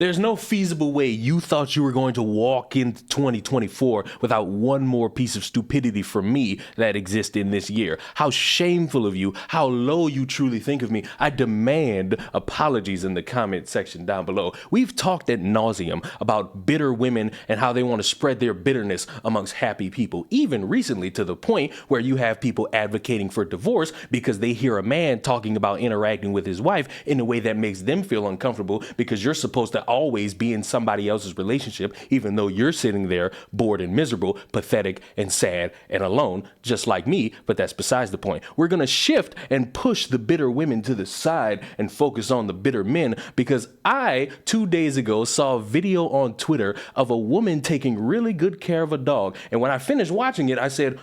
There's no feasible way you thought you were going to walk into 2024 without one more piece of stupidity from me that exists in this year. How shameful of you, how low you truly think of me. I demand apologies in the comment section down below. We've talked ad nauseum about bitter women and how they want to spread their bitterness amongst happy people, even recently to the point where you have people advocating for divorce because they hear a man talking about interacting with his wife in a way that makes them feel uncomfortable because you're supposed to always be in somebody else's relationship, even though you're sitting there bored and miserable, pathetic and sad and alone, just like me. But that's besides the point. We're going to shift and push the bitter women to the side and focus on the bitter men, because I, 2 days ago, saw a video on Twitter of a woman taking really good care of a dog. And when I finished watching it, I said,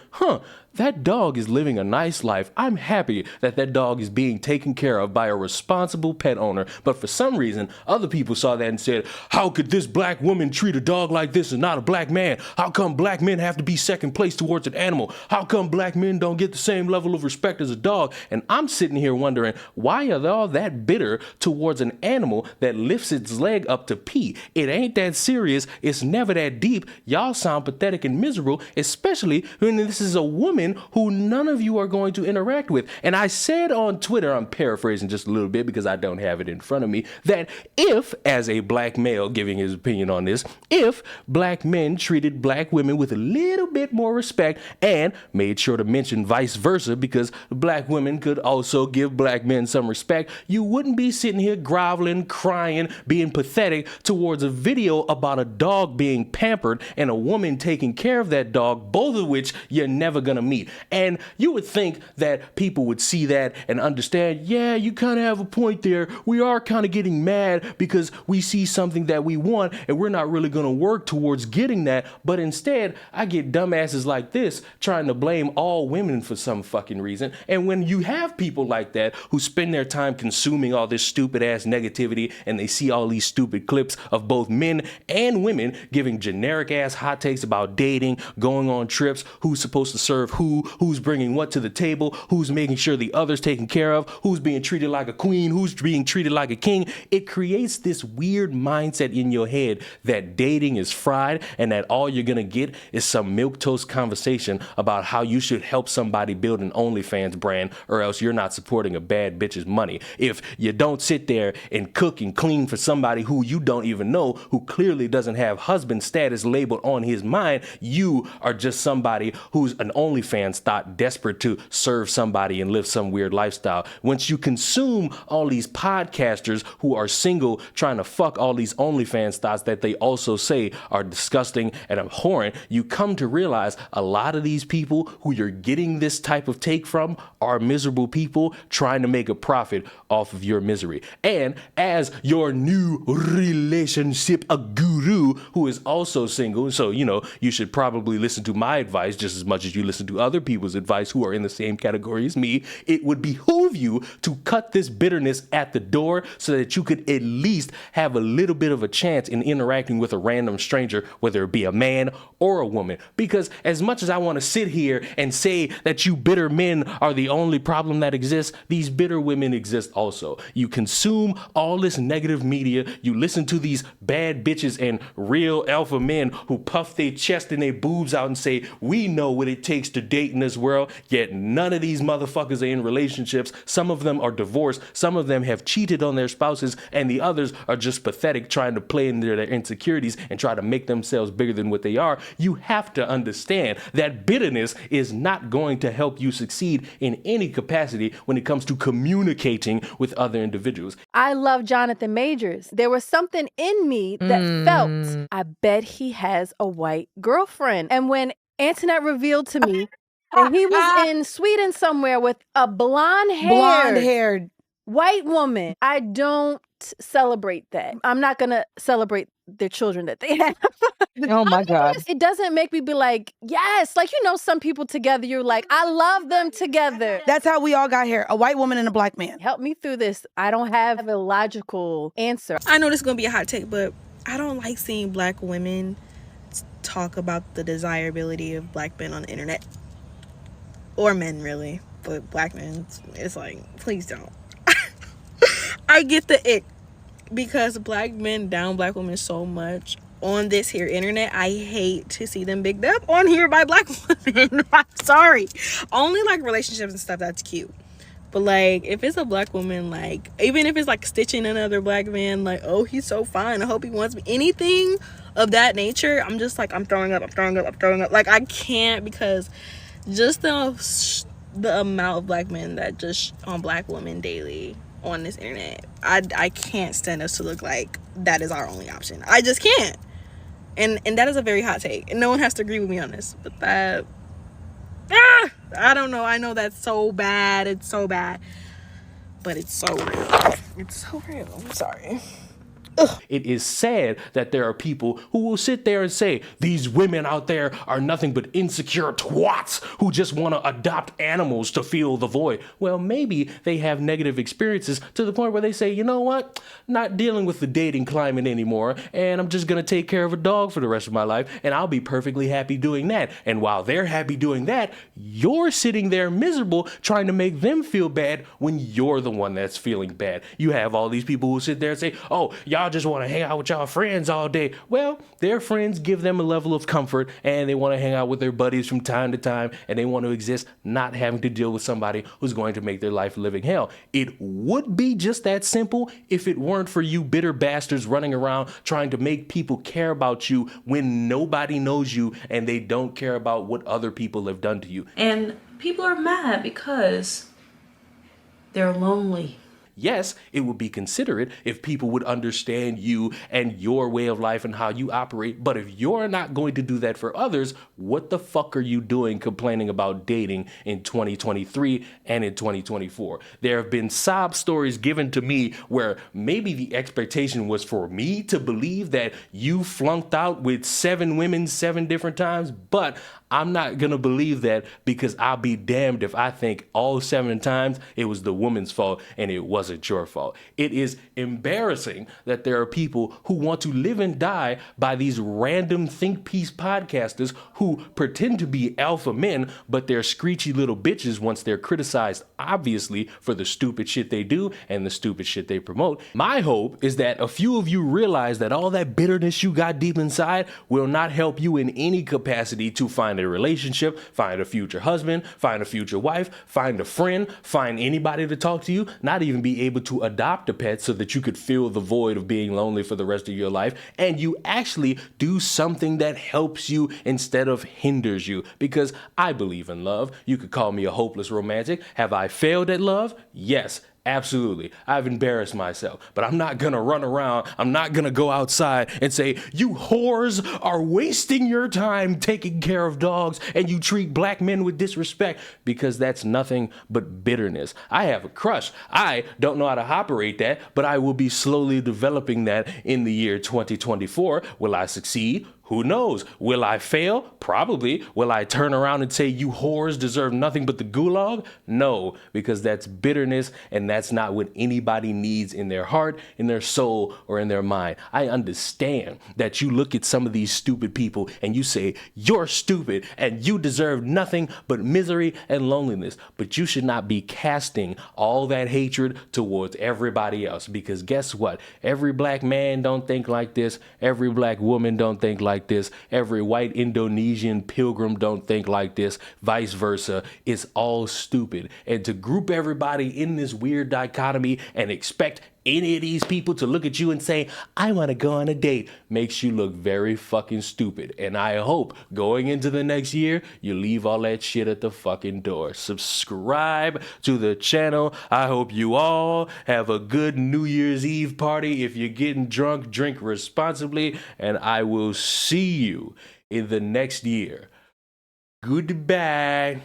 that dog is living a nice life. I'm happy that that dog is being taken care of by a responsible pet owner. But for some reason, other people saw that and said, how could this black woman treat a dog like this and not a black man? How come black men have to be second place towards an animal? How come black men don't get the same level of respect as a dog? And I'm sitting here wondering, why are they all that bitter towards an animal that lifts its leg up to pee? It ain't that serious. It's never that deep. Y'all sound pathetic and miserable, especially when this is a woman who none of you are going to interact with. And I said on Twitter, I'm paraphrasing just a little bit because I don't have it in front of me, that if, as a black male giving his opinion on this, if black men treated black women with a little bit more respect and made sure to mention vice versa, because black women could also give black men some respect, you wouldn't be sitting here groveling, crying, being pathetic towards a video about a dog being pampered and a woman taking care of that dog, both of which you're never gonna meet. And you would think that people would see that and understand, yeah, you kind of have a point there. We are kind of getting mad because we see something that we want and we're not really going to work towards getting that. But instead, I get dumbasses like this trying to blame all women for some fucking reason. And when you have people like that who spend their time consuming all this stupid ass negativity and they see all these stupid clips of both men and women giving generic ass hot takes about dating, going on trips, who's supposed to serve who's bringing what to the table, who's making sure the other's taken care of, who's being treated like a queen, who's being treated like a king. It creates this weird mindset in your head that dating is fried and that all you're gonna get is some milquetoast conversation about how you should help somebody build an OnlyFans brand, or else you're not supporting a bad bitch's money. If you don't sit there and cook and clean for somebody who you don't even know, who clearly doesn't have husband status labeled on his mind, you are just somebody who's an OnlyFans thought, desperate to serve somebody and live some weird lifestyle. Once you consume all these podcasters who are single trying to fuck all these OnlyFans thoughts that they also say are disgusting and abhorrent, you come to realize a lot of these people who you're getting this type of take from are miserable people trying to make a profit off of your misery. And as your new relationship guru who is also single, so you should probably listen to my advice just as much as you listen to other people's advice who are in the same category as me. It would behoove you to cut this bitterness at the door so that you could at least have a little bit of a chance in interacting with a random stranger, whether it be a man or a woman. Because as much as I want to sit here and say that you bitter men are the only problem that exists, these bitter women exist also. You consume all this negative media, you listen to these bad bitches and real alpha men who puff their chest and their boobs out and say, we know what it takes to date in this world, yet none of these motherfuckers are in relationships. Some of them are divorced, some of them have cheated on their spouses, and the others are just pathetic trying to play into their insecurities and try to make themselves bigger than what they are. You have to understand that bitterness is not going to help you succeed in any capacity when it comes to communicating with other individuals. I love Jonathan Majors. There was something in me that felt, I bet he has a white girlfriend. And when Antoinette revealed to me that he was in Sweden somewhere with a blonde-haired white woman, I don't celebrate that. I'm not going to celebrate their children that they have. Oh my God. It doesn't make me be like, yes, like, some people together, you're like, I love them together. That's how we all got here. A white woman and a black man. Help me through this. I don't have a logical answer. I know this is going to be a hot take, but I don't like seeing black women talk about the desirability of black men on the internet. Or men, really. But black men, it's like, please don't. I get the ick. because black men down black women so much on this here internet. I hate to see them bigged up on here by black women. I'm sorry. Only like relationships and stuff, that's cute. But like, if it's a black woman, like, even if it's like stitching another black man, like, oh, he's so fine, I hope he wants me, anything of that nature, I'm just like, I'm throwing up. Like, I can't, because just the amount of black men that just on black women daily on this internet, I can't stand us to look like that is our only option. I just can't. And that is a very hot take, and no one has to agree with me on this, but that, I don't know. I know that's so bad. It's so bad. But it's so real. It's so real. I'm sorry. It is sad that there are people who will sit there and say these women out there are nothing but insecure twats who just want to adopt animals to fill the void. Well, maybe they have negative experiences to the point where they say, you know what, not dealing with the dating climate anymore, and I'm just going to take care of a dog for the rest of my life, and I'll be perfectly happy doing that. And while they're happy doing that, you're sitting there miserable trying to make them feel bad when you're the one that's feeling bad. You have all these people who sit there and say, oh, y'all just want to hang out with y'all friends all day. Well, their friends give them a level of comfort, and they want to hang out with their buddies from time to time, and they want to exist not having to deal with somebody who's going to make their life living hell. It would be just that simple if it weren't for you bitter bastards running around trying to make people care about you when nobody knows you and they don't care about what other people have done to you. And people are mad because they're lonely. Yes, it would be considerate if people would understand you and your way of life and how you operate. But if you're not going to do that for others, what the fuck are you doing complaining about dating in 2023 and in 2024? There have been sob stories given to me where maybe the expectation was for me to believe that you flunked out with 7 women 7 different times, but I'm not going to believe that, because I'll be damned if I think all 7 times it was the woman's fault and it wasn't your fault. It is embarrassing that there are people who want to live and die by these random think piece podcasters who pretend to be alpha men, but they're screechy little bitches once they're criticized, obviously, for the stupid shit they do and the stupid shit they promote. My hope is that a few of you realize that all that bitterness you got deep inside will not help you in any capacity to find a relationship, find a future husband, find a future wife, find a friend, find anybody to talk to you, not even be able to adopt a pet so that you could fill the void of being lonely for the rest of your life, and you actually do something that helps you instead of hinders you. Because I believe in love. You could call me a hopeless romantic. Have I failed at love? Yes. Absolutely. I've embarrassed myself, but I'm not going to run around. I'm not going to go outside and say, you whores are wasting your time taking care of dogs and you treat black men with disrespect, because that's nothing but bitterness. I have a crush. I don't know how to operate that, but I will be slowly developing that in the year 2024. Will I succeed? Who knows? Will I fail? Probably. Will I turn around and say you whores deserve nothing but the gulag? No, because that's bitterness, and that's not what anybody needs in their heart, in their soul, or in their mind. I understand that you look at some of these stupid people and you say, you're stupid and you deserve nothing but misery and loneliness. But you should not be casting all that hatred towards everybody else, because guess what? Every black man don't think like this. Every black woman don't think like this. Every white Indonesian pilgrim don't think like this. Vice versa. It's all stupid. And to group everybody in this weird dichotomy and expect any of these people to look at you and say, I want to go on a date, makes you look very fucking stupid. And I hope going into the next year, you leave all that shit at the fucking door. Subscribe to the channel. I hope you all have a good New Year's Eve party. If you're getting drunk, drink responsibly, and I will see you in the next year. Goodbye.